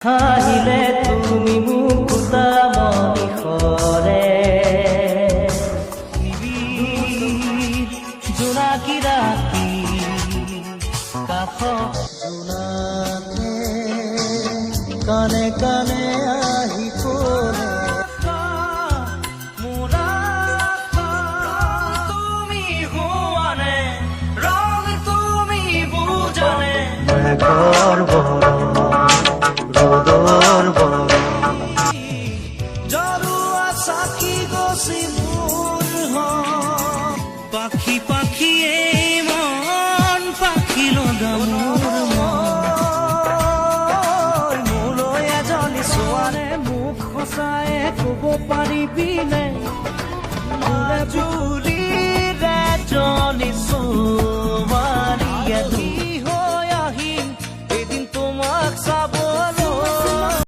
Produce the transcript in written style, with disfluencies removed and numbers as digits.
হাহিলে তুমি মোক মনিষৰে জোনাকী ৰাতি কাষ জোনাকে কানে কানে আহি কলে তুমি হোৱানে ৰং তুমি বুজানে মেঘৰ ৰোদৰ বড় জৰুয়া সাকি গছি মূৰ পাখি পাখি মন পাখি লগা মোলৈ এজনী ছোৱানে মোক সঁচাই ক'ব পাৰিবিনে মাজুলীৰ এজনী ছোৱালী